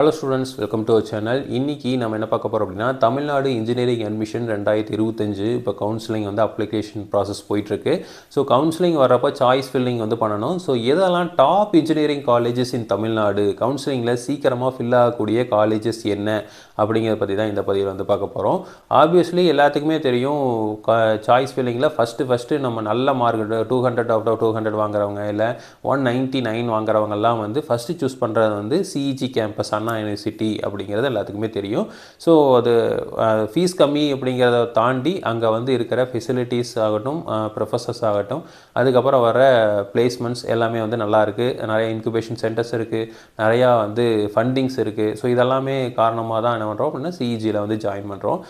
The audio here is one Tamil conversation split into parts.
Hello students, welcome to our channel. இன்றைக்கி நம்ம என்ன பார்க்க போகிறோம் அப்படின்னா, தமிழ்நாடு இன்ஜினியரிங் அட்மிஷன் 2025 இப்போ கவுன்சிலிங் வந்து அப்ளிகேஷன் ப்ராசஸ் போயிட்டுருக்கு. ஸோ கவுன்சிலிங் வரப்போ சாய்ஸ் ஃபில்லிங் வந்து பண்ணணும். ஸோ எதெல்லாம் டாப் இன்ஜினியரிங் காலேஜஸ் இன் தமிழ்நாடு, கவுன்சிலிங்கில் சீக்கிரமாக ஃபில் ஆகக்கூடிய காலேஜஸ் என்ன அப்படிங்கிறத பற்றி தான் இந்த பதிவில் வந்து பார்க்க போகிறோம். ஆப்வியஸ்லி எல்லாத்துக்குமே தெரியும், சாய்ஸ் ஃபில்லிங்கில் ஃபஸ்ட்டு நம்ம நல்ல மார்க் 200 அவுட் ஆஃப் 200 வாங்குறவங்க இல்லை 199 வாங்குறவங்கெல்லாம் வந்து ஃபஸ்ட்டு சூஸ் பண்ணுறது வந்து சிஇஜி கேம்பஸ் அண்ணா யூனிவர்சிட்டி அப்படிங்கிறது எல்லாத்துக்குமே தெரியும். ஸோ அது ஃபீஸ் கம்மி அப்படிங்கிறத தாண்டி அங்கே வந்து இருக்கிற ஃபெசிலிட்டிஸ் ஆகட்டும், ப்ரொஃபஸர்ஸ் ஆகட்டும், அதுக்கப்புறம் வர பிளேஸ்மெண்ட்ஸ் எல்லாமே வந்து நல்லா இருக்குது. நிறைய இன்குபேஷன் சென்டர்ஸ் இருக்குது, நிறையா வந்து ஃபண்டிங்ஸ் இருக்குது. ஸோ இதெல்லாமே காரணமாக தான் என்ன பண்ணுறோம் அப்படின்னா சிஇஜியில் வந்து ஜாயின் பண்ணுறோம்.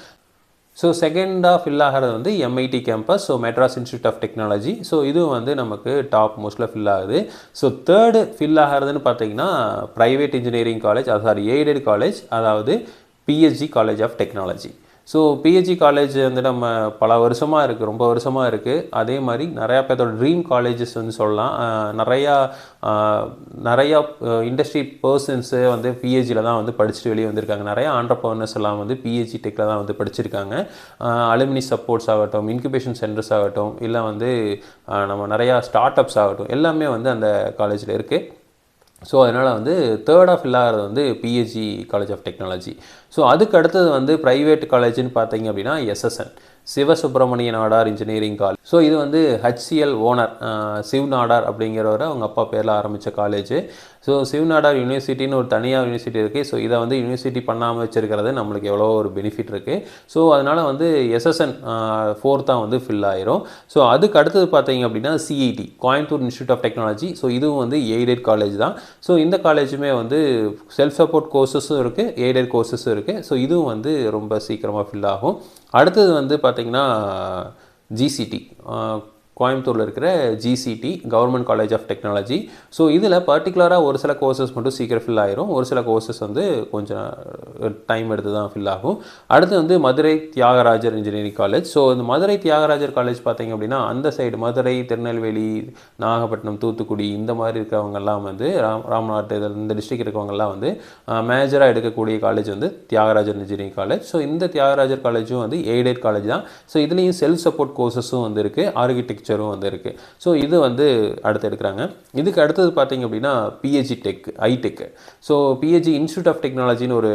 ஸோ செகண்டாக ஃபில் ஆகிறது வந்து MIT campus, so Madras Institute of technology. So இதுவும் வந்து நமக்கு டாப் மோஸ்ட்டில் ஃபில் ஆகுது. ஸோ தேர்டு ஃபில் ஆகிறதுன்னு பார்த்தீங்கன்னா private engineering college, aided college, அதாவது PSG College of technology. So PSG college வந்து நம்ம பல வருஷமாக இருக்குது, ரொம்ப வருஷமாக இருக்குது. அதே மாதிரி நிறையா பேர்த்தோட ட்ரீம் காலேஜஸ் வந்து சொல்லலாம். நிறையா இண்டஸ்ட்ரி பர்சன்ஸு வந்து பிஹெச்சியில் தான் வந்து படிச்சுட்டு வெளியே வந்திருக்காங்க. நிறையா ஆண்டர்ப்ரனர்ஸ் எல்லாம் வந்து பிஹெச்சி டெக்கில் தான் வந்து படிச்சிருக்காங்க. அலுமினி சப்போர்ட்ஸ் ஆகட்டும், இன்குபேஷன் சென்டர்ஸ் ஆகட்டும், இல்லை வந்து நம்ம நிறையா ஸ்டார்ட் அப்ஸ் ஆகட்டும், எல்லாமே வந்து அந்த காலேஜில் இருக்குது. ஸோ அதனால் வந்து தேர்டாக ஃபில் ஆகிறது வந்து பிஹெச்சி காலேஜ் ஆஃப் டெக்னாலஜி. ஸோ அதுக்கு அடுத்தது வந்து ப்ரைவேட் காலேஜ்னு பார்த்தீங்க அப்படின்னா SSN, Sivasubramaniya Nadar engineering college. So இது வந்து ஹெச்சிஎல் ஓனர் சிவ் நாடார் அப்படிங்கிறவரை அவங்க அப்பா பேரில் ஆரம்பித்த காலேஜ். ஸோ சிவ் நாடார் யூனிவர்சிட்டின்னு ஒரு தனியாக யூனிவர்சிட்டி இருக்குது. ஸோ இதை வந்து யூனிவர்சிட்டி பண்ணாமல் வச்சுருக்கிறது நம்மளுக்கு எவ்வளோ ஒரு பெனிஃபிட் இருக்குது. ஸோ அதனால் வந்து எஸ்எஸ்என் ஃபோர்த்தாக வந்து ஃபில் ஆயிரும். ஸோ அதுக்கு அடுத்தது பார்த்தீங்க அப்படின்னா CIT, Coimbatore institute of technology. So இதுவும் வந்து எய்டட் காலேஜ் தான். ஸோ இந்த காலேஜுமே வந்து செல்ஃப் சப்போர்ட் கோர்சஸும் இருக்குது, எய்டட் கோர்சஸும் இருக்குது. ஸோ இதுவும் வந்து ரொம்ப சீக்கிரமாக ஃபில் ஆகும். அடுத்தது வந்து பார்த்திங்கன்னா ஜிசிடி, கோயம்புத்தூரில் இருக்கிற GCT government college of technology. So இதில் பர்டிகுலராக ஒரு சில கோர்சஸ் மட்டும் சீக்கிரம் ஃபில் ஆகிரும், ஒரு சில கோர்சஸ் வந்து கொஞ்சம் டைம் எடுத்து தான் ஃபில் ஆகும். அடுத்து வந்து Madurai Thiagarajar engineering college. So இந்த மதுரை தியாகராஜர் காலேஜ் பார்த்திங்க அப்படின்னா அந்த சைடு மதுரை, திருநெல்வேலி, நாகப்பட்டினம், தூத்துக்குடி இந்த மாதிரி இருக்கிறவங்கெல்லாம் வந்து ராமநாட்டு இந்த டிஸ்ட்ரிக்ட் இருக்கிறவங்கெல்லாம் வந்து மேஜராக எடுக்கக்கூடிய காலேஜ் வந்து தியாகராஜர் இன்ஜினியரிங் காலேஜ். ஸோ இந்த தியாகராஜர் காலேஜும் வந்து எய்டட் காலேஜ் தான். ஸோ இதுலேயும் செல்ஃப் சப்போர்ட் கோர்சஸும் வந்து இருக்குது, ஆர்கிடெக்சர் வந்து இருக்குது. ஸோ இது வந்து அடுத்து எடுக்கிறாங்க. இதுக்கு அடுத்தது பார்த்தீங்க அப்படின்னா PSG tech, iTech. So PSG Institute of டெக்னாலஜின்னு ஒரு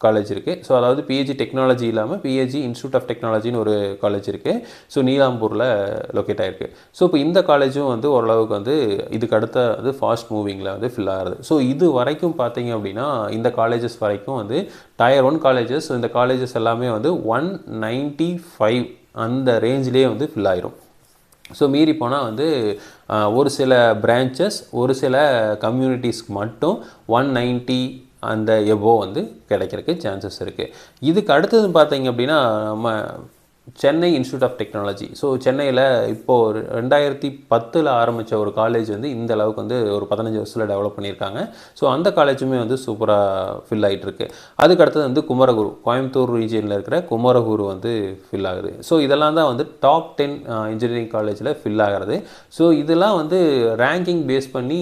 காலேஜ் இருக்குது. ஸோ அதாவது பிஹெச்சி டெக்னாலஜி இல்லாமல் பிஹெச்சி இன்ஸ்டியூட் ஆஃப் டெக்னாலஜின்னு ஒரு காலேஜ் இருக்குது. ஸோ நீலாம்பூரில் லொக்கேட் ஆகிருக்கு. ஸோ இப்போ இந்த காலேஜும் வந்து ஓரளவுக்கு வந்து இதுக்கு அடுத்த வந்து ஃபாஸ்ட் மூவிங்கில் வந்து ஃபில் ஆகிறது. ஸோ இது வரைக்கும் பார்த்தீங்க அப்படின்னா இந்த காலேஜஸ் வரைக்கும் வந்து டயர் 1 காலேஜஸ். இந்த காலேஜஸ் எல்லாமே வந்து 195 அந்த ரேஞ்சிலே வந்து ஃபில் ஆயிரும். ஸோ மீறி போனால் வந்து ஒரு சில பிரான்ச்சஸ், ஒரு சில கம்யூனிட்டிஸ்க்கு மட்டும் 190 அந்த எபோ வந்து கிடைக்கிறதுக்கு சான்சஸ் இருக்குது. இதுக்கு அடுத்தது பார்த்தீங்க அப்படின்னா நம்ம Chennai institute of technology. So சென்னையில் இப்போது 2010 ஆரம்பித்த ஒரு காலேஜ் வந்து இந்த அளவுக்கு வந்து ஒரு 15 வருஷத்தில் டெவலப் பண்ணியிருக்காங்க. ஸோ அந்த காலேஜுமே வந்து சூப்பராக ஃபில் ஆகிட்டுருக்கு. அதுக்கு அடுத்தது வந்து குமரகுரு, கோயம்புத்தூர் ரீஜியனில் இருக்கிற குமரகுரு வந்து ஃபில் ஆகுது. ஸோ இதெல்லாம் தான் வந்து டாப் 10 இன்ஜினியரிங் காலேஜில் ஃபில் ஆகிறது. ஸோ இதெல்லாம் வந்து ரேங்கிங் பேஸ் பண்ணி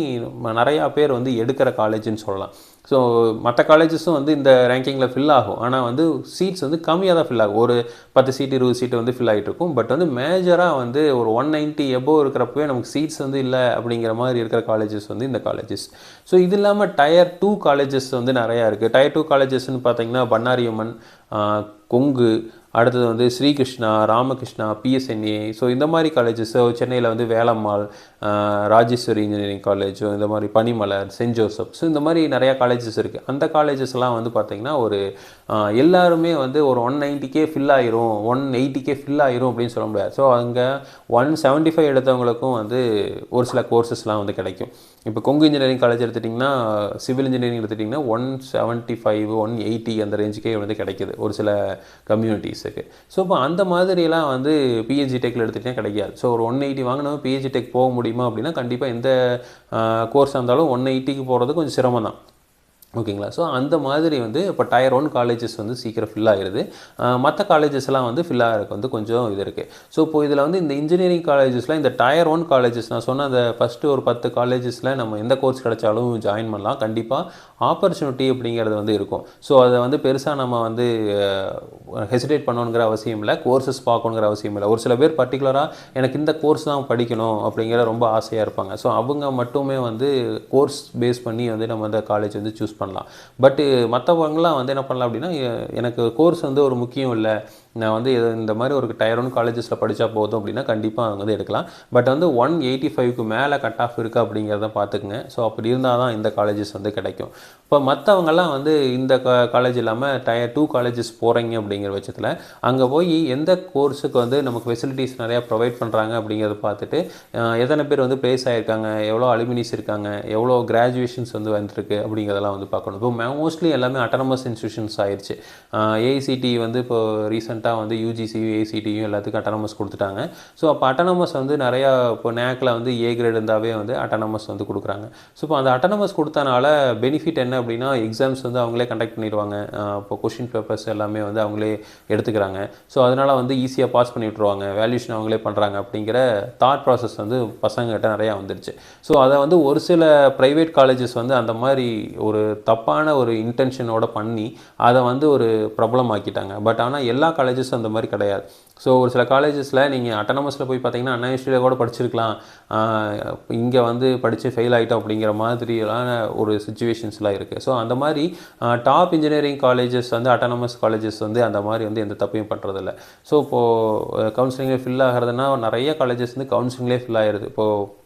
நிறையா பேர் வந்து எடுக்கிற காலேஜுன்னு சொல்லலாம். ஸோ மற்ற காலேஜஸும் வந்து இந்த ரேங்கிங்கில் ஃபில் ஆகும், ஆனால் வந்து சீட்ஸ் வந்து கம்மியாக தான் ஃபில் ஆகும். ஒரு 10 சீட்டு 20 சீட்டு வந்து ஃபில் ஆகிட்டு இருக்கும். பட் வந்து மேஜராக வந்து ஒரு 190 எபோவ் இருக்கிறப்பவே நமக்கு சீட்ஸ் வந்து இல்லை அப்படிங்கிற மாதிரி இருக்கிற காலேஜஸ் வந்து இந்த காலேஜஸ். ஸோ இது இல்லாமல் டயர் 2 காலேஜஸ் வந்து நிறையா இருக்குது. டயர் 2 காலேஜஸ்ன்னு பார்த்தீங்கன்னா பண்ணாரியம்மன், கொங்கு, அடுத்தது வந்து ஸ்ரீகிருஷ்ணா, ராமகிருஷ்ணா, பிஎஸ்என்ஏ. ஸோ இந்த மாதிரி காலேஜஸ். சென்னையில் வந்து வேலம்மாள், ராஜேஸ்வரி இன்ஜினியரிங் காலேஜ், இந்த மாதிரி பனிமலர், சென்ட் ஜோசப். ஸோ இந்த மாதிரி நிறையா காலேஜஸ் இருக்குது. அந்த காலேஜஸ்லாம் வந்து பார்த்திங்கன்னா ஒரு எல்லாருமே வந்து ஒரு 190K ஃபில் ஆயிரும், 180K ஃபில் ஆயிரும் அப்படின்னு சொல்ல முடியாது. ஸோ அங்கே 175 எடுத்தவங்களுக்கும் வந்து ஒரு சில கோர்சஸ்லாம் வந்து கிடைக்கும். இப்போ கொங்கு இன்ஜினியரிங் காலேஜ் எடுத்துட்டிங்கன்னா, சிவில் இன்ஜினியரிங் எடுத்துட்டிங்கன்னா 175 180 அந்த ரேஞ்சுக்கே வந்து கிடைக்கிது ஒரு சில கம்யூனிட்டிஸுக்கு. ஸோ இப்போ அந்த மாதிரிலாம் வந்து பிஹெச்சி டெக்கில் எடுத்துகிட்டே கிடைக்காது. ஸோ ஒரு 180 வாங்கினவங்க பிஹெச்சி டெக் போக முடியுமா அப்படின்னா கண்டிப்பாக எந்த கோர்ஸாக இருந்தாலும் 180க்கு போகிறது கொஞ்சம் சிரமம் தான். ஓகேங்களா. ஸோ அந்த மாதிரி வந்து இப்போ டயர் 1 காலேஜஸ் வந்து சீக்கிரம் ஃபில் ஆகிடுது. மற்ற காலேஜஸ்லாம் வந்து ஃபில் ஆகிறதுக்கு வந்து கொஞ்சம் இது இருக்குது. ஸோ இப்போ இதில் வந்து இந்த இன்ஜினியரிங் காலேஜஸில் இந்த டயர் 1 காலேஜஸ் நான் சொன்ன அந்த ஃபஸ்ட்டு ஒரு 10 காலேஜஸில் நம்ம எந்த கோர்ஸ் கிடைச்சாலும் ஜாயின் பண்ணலாம் கண்டிப்பாக. ஆப்பர்ச்சுனிட்டி அப்படிங்கிறது வந்து இருக்கும். ஸோ அதை வந்து பெருசாக நம்ம வந்து ஹெசிடேட் பண்ணணுங்கிற அவசியம் இல்லை, கோர்சஸ் பார்க்கணுங்கிற அவசியம் இல்லை. ஒரு சில பேர் பர்டிகுலராக எனக்கு இந்த கோர்ஸ் தான் படிக்கணும் அப்படிங்கிற ரொம்ப ஆசையாக இருப்பாங்க. ஸோ அவங்க மட்டுமே வந்து கோர்ஸ் பேஸ் பண்ணி வந்து நம்ம அந்த காலேஜ் வந்து சூஸ் பண்ணலாம். பட்டு மற்றவங்களாம் வந்து என்ன பண்ணலாம் அப்படின்னா, எனக்கு கோர்ஸ் வந்து ஒரு முக்கியம் இல்லை, நான் வந்து இந்த மாதிரி ஒரு டயர் 1 காலேஜஸில் படித்தா போதும் அப்படின்னா கண்டிப்பாக அவங்க வந்து எடுக்கலாம். பட் வந்து 185க்கு மேலே கட் ஆஃப் இருக்குது அப்படிங்கிறத பார்த்துக்குங்க. ஸோ அப்படி இருந்தால் தான் இந்த காலேஜஸ் வந்து கிடைக்கும். இப்போ மற்றவங்கெல்லாம் வந்து இந்த காலேஜ் இல்லாமல் டயர் 2 காலேஜஸ் போகிறீங்க அப்படிங்கிற பட்சத்தில் அங்கே போய் எந்த கோர்ஸுக்கு வந்து நமக்கு ஃபெசிலிட்டிஸ் நிறையா ப்ரொவைட் பண்ணுறாங்க அப்படிங்கிறத பார்த்துட்டு, எத்தனை பேர் வந்து ப்ளேஸ் ஆகிருக்காங்க, எவ்வளோ அலுமினிஸ் இருக்காங்க, எவ்வளோ கிராஜுவேஷன்ஸ் வந்து வந்துருக்கு அப்படிங்கிறதெல்லாம் வந்து பார்க்கணும். இப்போ மோஸ்ட்லி எல்லாமே அட்டானமஸ் இன்ஸ்டியூஷன்ஸ் ஆயிடுச்சு. ஏஐசிடி வந்து இப்போ ரீசெண்டாக வந்து யூஜிசி ஏஐசிடியும் எல்லாத்துக்கும் அட்டானமஸ் கொடுத்துட்டாங்க. ஸோ அப்போ அட்டானமஸ் வந்து நிறையா இப்போ நேக்கில் வந்து ஏ கிரேட் இருந்தாவே வந்து அட்டானமஸ் வந்து கொடுக்குறாங்க. ஸோ இப்போ அந்த அட்டானமஸ் கொடுத்தனால பெனிஃபிட் என்ன அப்படின்னா, எக்ஸாம்ஸ் வந்து அவங்களே கண்டக்ட் பண்ணிடுவாங்க. இப்போ கொஷின் பேப்பர்ஸ் எல்லாமே வந்து அவங்களே எடுத்துக்கிறாங்க. ஸோ அதனால் வந்து ஈஸியாக பாஸ் பண்ணி விட்ருவாங்க, வேல்யூஷன் அவங்களே பண்ணுறாங்க அப்படிங்கிற தாட் ப்ராசஸ் வந்து பசங்கள்கிட்ட நிறையா வந்துருச்சு. ஸோ அதை வந்து ஒரு சில ப்ரைவேட் காலேஜஸ் வந்து அந்த மாதிரி ஒரு தப்பான ஒரு இன்டென்ஷனோட பண்ணி அதை வந்து ஒரு பிரபலமாக்கிட்டாங்க. பட் ஆனால் எல்லா காலேஜஸும் அந்த மாதிரி கிடையாது. ஸோ ஒரு சில காலேஜஸில் நீங்கள் அட்டானமஸில் போய் பார்த்தீங்கன்னா அண்ணா யூனிவர்சிட்டியில் கூட படிச்சிருக்கலாம், இங்கே வந்து படித்து ஃபெயில் ஆகிட்டோம் அப்படிங்கிற மாதிரியான ஒரு சுச்சுவேஷன்ஸ்லாம் இருக்குது. ஸோ அந்த மாதிரி டாப் இன்ஜினியரிங் காலேஜஸ் வந்து அட்டானமஸ் காலேஜஸ் வந்து அந்த மாதிரி வந்து எந்த தப்பையும் பண்ணுறதில்ல. ஸோ இப்போது கவுன்சிலிங்கில் ஃபில் ஆகிறதுனா நிறைய காலேஜஸ் வந்து கவுன்சிலிங்லேயே ஃபில் ஆகிடுது. இப்போது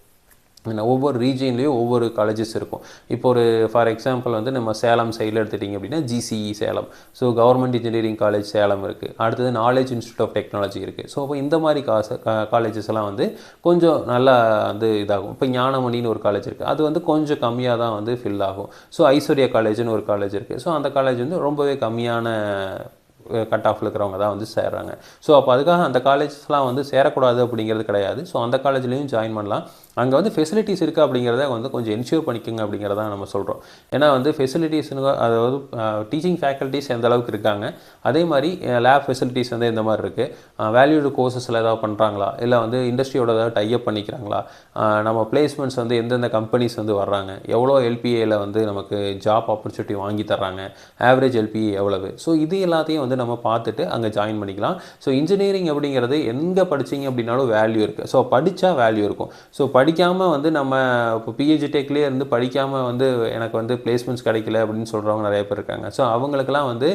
ஒவ்வொரு ரீஜியன்லேயும் ஒவ்வொரு காலேஜஸ் இருக்கும். இப்போ ஒரு ஃபார் எக்ஸாம்பிள் வந்து நம்ம சேலம் சைடில் எடுத்துட்டிங்க அப்படின்னா GCE Salem, so government engineering college Salem இருக்குது. அடுத்தது நாலேஜ் இன்ஸ்டியூட் ஆஃப் டெக்னாலஜி இருக்குது. ஸோ இப்போ இந்த மாதிரி காலேஜஸ் எல்லாம் வந்து கொஞ்சம் நல்லா வந்து இதாகும். இப்போ ஞானமணின்னு ஒரு காலேஜ் இருக்குது, அது வந்து கொஞ்சம் கம்மியாக தான் வந்து ஃபில் ஆகும். ஸோ ஐஸ்வர்யா காலேஜ்னு ஒரு காலேஜ் இருக்குது. ஸோ அந்த காலேஜ் வந்து ரொம்பவே கம்மியான கட் ஆஃபில் இருக்கிறவங்க தான் வந்து சேர்றாங்க. ஸோ அப்போ அதுக்காக அந்த காலேஜஸ்லாம் வந்து சேரக்கூடாது அப்படிங்கிறது கிடையாது. ஸோ அந்த காலேஜ்லேயும் ஜாயின் பண்ணலாம். அங்கே வந்து ஃபெசிலிட்டிஸ் இருக்குது அப்படிங்கிறத வந்து கொஞ்சம் என்ஷூர் பண்ணிக்கோங்க அப்படிங்கிறத நம்ம சொல்கிறோம். ஏன்னா வந்து ஃபெசிலிட்டிஸ்னு அதாவது டீச்சிங் ஃபேக்கல்ட்டிஸ் எந்த அளவுக்கு இருக்காங்க, அதே மாதிரி லேப் ஃபெசிலிட்டிஸ் வந்து எந்த மாதிரி இருக்குது, வேல்யூடு கோர்சஸில் ஏதாவது பண்ணுறாங்களா, இல்லை வந்து இண்டஸ்ட்ரியோட ஏதாவது டைப் பண்ணிக்கிறாங்களா, நம்ம பிளேஸ்மெண்ட்ஸ் வந்து எந்தெந்த கம்பெனிஸ் வந்து வர்றாங்க, எவ்வளோ எல்பிஏயில் வந்து நமக்கு ஜாப் ஆப்பர்ச்சுனிட்டி வாங்கி தர்றாங்க, ஆவரேஜ் எல்பிஏ எவ்வளவு. ஸோ இது எல்லாத்தையும் வந்து நம்ம பார்த்துட்டு அங்கே ஜாயின் பண்ணிக்கலாம். ஸோ இன்ஜினியரிங் அப்படிங்கிறது எங்கே படிச்சிங்க அப்படின்னாலும் வேல்யூ இருக்குது. ஸோ படித்தா வேல்யூ இருக்கும். ஸோ படிக்காமல் வந்து நம்ம இப்போ பிஹெச்டி டெக்லேயே இருந்து படிக்காமல் வந்து எனக்கு வந்து பிளேஸ்மெண்ட்ஸ் கிடைக்கல அப்படின்னு சொல்கிறவங்க நிறைய பேர் இருக்காங்க. ஸோ அவங்களுக்கெல்லாம் வந்து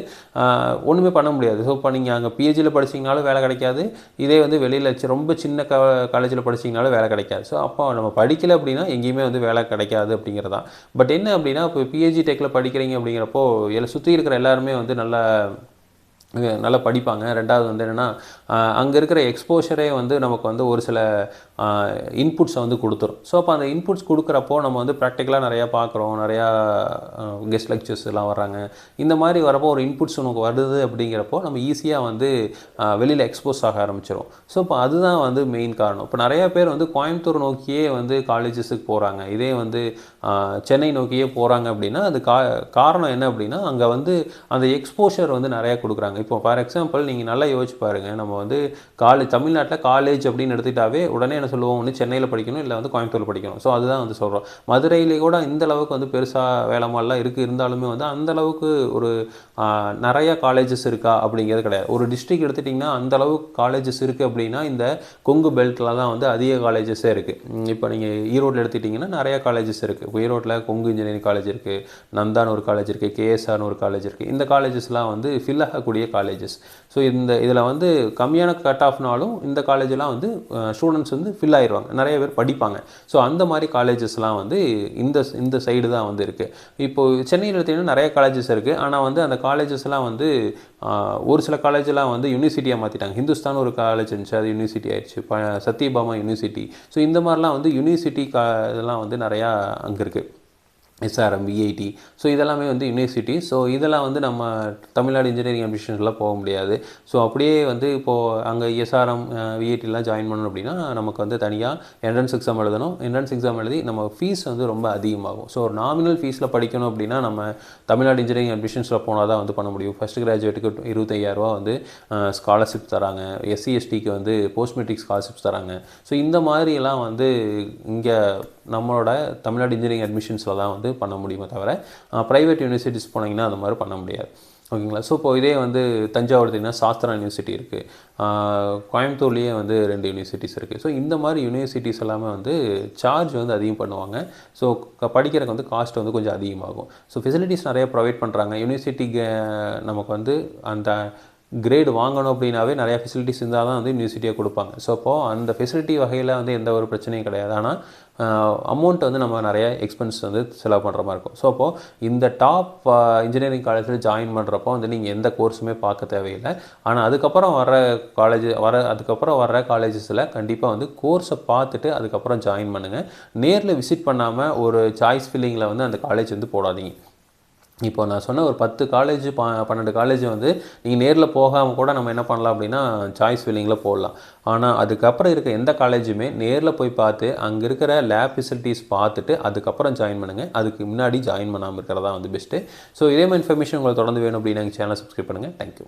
ஒன்றுமே பண்ண முடியாது. ஸோ இப்போ நீங்கள் அங்கே பிஹெச்சியில் படிச்சிங்கனாலும் வேலை கிடைக்காது, இதே வந்து வெளியில் ரொம்ப சின்ன காலேஜில் படிச்சிங்கனாலும் வேலை கிடைக்காது. ஸோ அப்போ நம்ம படிக்கலை அப்படின்னா எங்கேயுமே வந்து வேலை கிடைக்காது அப்படிங்கிறதான். பட் என்ன அப்படின்னா, இப்போ பிஹெச்டி டெக்கில் படிக்கிறீங்க அப்படிங்கிறப்போ சுற்றி இருக்கிற எல்லாருமே வந்து நல்லா படிப்பாங்க. ரெண்டாவது வந்து என்னென்னா, அங்கே இருக்கிற எக்ஸ்போஷரே வந்து நமக்கு வந்து ஒரு சில இன்புட்ஸை வந்து கொடுத்துரும். ஸோ அப்போ அந்த இன்புட்ஸ் கொடுக்குறப்போ நம்ம வந்து ப்ராக்டிக்கலாக நிறையா பார்க்குறோம், நிறையா கெஸ்ட் லெக்சர்ஸ் எல்லாம் வர்றாங்க. இந்த மாதிரி வரப்போ ஒரு இன்புட்ஸ் நமக்கு வருது அப்படிங்கிறப்போ நம்ம ஈஸியாக வந்து வெளியில் எக்ஸ்போஸ் ஆக ஆரம்பிச்சிடும். ஸோ இப்போ அதுதான் வந்து மெயின் காரணம். இப்போ நிறையா பேர் வந்து கோயம்புத்தூர் நோக்கியே வந்து காலேஜஸுக்கு போகிறாங்க, இதே வந்து சென்னை நோக்கியே போகிறாங்க அப்படின்னா அது காரணம் என்ன அப்படின்னா, அங்கே வந்து அந்த எக்ஸ்போஷர் வந்து நிறையா கொடுக்குறாங்க. இப்போ ஃபார் எக்ஸாம்பிள் நீங்கள் நல்லா யோசிச்சு பாருங்கள், நம்ம வந்து தமிழ்நாட்டில் காலேஜ் அப்படின்னு எடுத்துக்கிட்டாவே உடனே என்ன சொல்லுவோம், ஒன்று சென்னையில் படிக்கணும், இல்லை வந்து கோயம்புத்தூரில் படிக்கணும். ஸோ அதுதான் வந்து சொல்கிறோம். மதுரையிலே கூட இந்த அளவுக்கு வந்து பெருசாக வேலைமாலாம் இருந்தாலுமே வந்து அந்த அளவுக்கு ஒரு நிறையா காலேஜஸ் இருக்கா அப்படிங்கிறது கிடையாது. ஒரு டிஸ்ட்ரிக்ட் எடுத்துட்டிங்கன்னா அந்த அளவுக்கு காலேஜஸ் இருக்குது அப்படின்னா இந்த கொங்கு பெல்ட்டில் தான் வந்து அதிக காலேஜஸே இருக்குது. இப்போ நீங்கள் ஈரோட்டில் எடுத்துக்கிட்டிங்கன்னா நிறையா காலேஜஸ் இருக்குது. இப்போ ஈரோட்டில் கொங்கு இன்ஜினியரிங் காலேஜ் இருக்குது, நந்தான்னு ஒரு காலேஜ் இருக்குது, கேஎஸ்ஆர்னு ஒரு காலேஜ் இருக்குது. இந்த காலேஜஸ்லாம் வந்து ஃபில் ஆகக்கூடிய காலேஜஸ். ஸோ இதில் வந்து கம்மியான கட் ஆஃப்னாலும் இந்த காலேஜெலாம் வந்து ஸ்டூடெண்ட்ஸ் வந்து ஃபில் ஆயிடுவாங்க, நிறைய பேர் படிப்பாங்க. ஸோ அந்த மாதிரி காலேஜஸ்லாம் வந்து இந்த சைடு தான் வந்து இருக்குது. இப்போது சென்னையில் எடுத்திங்கன்னா நிறைய காலேஜஸ் இருக்குது. ஆனால் வந்து அந்த காலேஜஸ்லாம் வந்து ஒரு சில காலேஜெலாம் வந்து யூனிவர்சிட்டியாக மாற்றிட்டாங்க. ஹிந்துஸ்தான் ஒரு காலேஜ் இருந்துச்சு, அது யூனிவர்சிட்டி ஆயிடுச்சு. சத்யபாமா யூனிவர்சிட்டி. ஸோ இந்த மாதிரிலாம் வந்து யூனிவர்சிட்டி இதெல்லாம் வந்து நிறையா அங்கே இருக்குது. SRM, VIT. ஸோ இதெல்லாமே வந்து யூனிவர்சிட்டி. ஸோ இதெல்லாம் வந்து நம்ம தமிழ்நாடு இன்ஜினியரிங் அட்மிஷன்ஸ்லாம் போக முடியாது. ஸோ அப்படியே வந்து இப்போது அங்கே எஸ்ஆர்எம், விஐடிலாம் ஜாயின் பண்ணணும் அப்படின்னா நமக்கு வந்து தனியாக என்ட்ரன்ஸ் எக்ஸாம் எழுதணும். என்ட்ரன்ஸ் எக்ஸாம் எழுதி நம்ம ஃபீஸ் வந்து ரொம்ப அதிகமாகும். ஸோ ஒரு நாமினல் ஃபீஸில் படிக்கணும் அப்படின்னா நம்ம தமிழ்நாடு இன்ஜினியரிங் அட்மிஷன்ஸில் போனால் தான் வந்து பண்ண முடியும். ஃபஸ்ட் கிராஜுவேட்டுக்கு 25,000 வந்து ஸ்காலர்ஷிப் தராங்க. எஸ்சி எஸ்டிக்கு வந்து போஸ்ட் மெட்ரிக் ஸ்காலர்ஷிப்ஸ் தராங்க. ஸோ இந்த மாதிரிலாம் வந்து இங்கே நம்மளோட தமிழ்நாடு இன்ஜினியரிங் அட்மிஷன்ஸில் தான் வந்து பண்ண முடியுமே தவிர ப்ரைவேட் யூனிவர்சிட்டிஸ் போனீங்கன்னா அந்த மாதிரி பண்ண முடியாது. ஓகேங்களா. ஸோ இப்போ இதே வந்து தஞ்சாவூர் எடுத்திங்கன்னா சாஸ்திரா யூனிவர்சிட்டி இருக்குது, கோயம்புத்தூர்லேயே வந்து 2 யூனிவர்சிட்டிஸ் இருக்குது. ஸோ இந்த மாதிரி யூனிவர்சிட்டிஸ் எல்லாமே வந்து சார்ஜ் வந்து அதிகம் பண்ணுவாங்க. ஸோ படிக்கிறதுக்கு வந்து காஸ்ட் வந்து கொஞ்சம் அதிகமாகும். ஸோ ஃபெசிலிட்டிஸ் நிறைய ப்ரொவைட் பண்ணுறாங்க. யூனிவர்சிட்டிக்கு நமக்கு வந்து அந்த கிரேடு வாங்கணும் அப்படின்னாவே நிறையா ஃபெசிலிட்டிஸ் இருந்தால் தான் வந்து யூனிவர்சிட்டியாக கொடுப்பாங்க. ஸோ அப்போது அந்த ஃபெசிலிட்டி வகையில் வந்து எந்த ஒரு பிரச்சனையும் கிடையாது. ஆனால் அமௌண்ட் வந்து நம்ம நிறைய எக்ஸ்பென்ஸ் வந்து செலவு பண்ணுற மாதிரி இருக்கும். ஸோ அப்போது இந்த டாப் இன்ஜினியரிங் காலேஜில் ஜாயின் பண்ணுறப்போ வந்து நீங்கள் எந்த கோர்ஸுமே பார்க்க தேவையில்லை. ஆனால் அதுக்கப்புறம் வர காலேஜஸில் கண்டிப்பாக வந்து கோர்ஸை பார்த்துட்டு அதுக்கப்புறம் ஜாயின் பண்ணுங்கள். நேரில் விசிட் பண்ணாமல் ஒரு சாய்ஸ் ஃபில்லிங்கில் வந்து அந்த காலேஜ் வந்து போடாதீங்க. இப்போ நான் சொன்ன ஒரு 10 காலேஜ் 12 காலேஜ் வந்து நீங்கள் நேரில் போகாமல் கூட நம்ம என்ன பண்ணலாம் அப்படின்னா சாய்ஸ் ஃபில்லிங்கில் போடலாம். ஆனால் அதுக்கப்புறம் இருக்க எந்த காலேஜுமே நேரில் போய் பார்த்து அங்கே இருக்கிற லேப் ஃபெசிலிட்டிஸ் பார்த்துட்டு அதுக்கப்புறம் ஜாயின் பண்ணுங்கள். அதுக்கு முன்னாடி ஜாயின் பண்ணாமல் இருக்கிறதா வந்து பெஸ்ட்டு. ஸோ இதே மாதிரி இன்ஃபர்மேஷன் உங்களுக்கு தொடர்ந்து வேணும் அப்படின்னா எங்கள் சேனலை சப்ஸ்கிரைப் பண்ணுங்கள். தேங்க்யூ.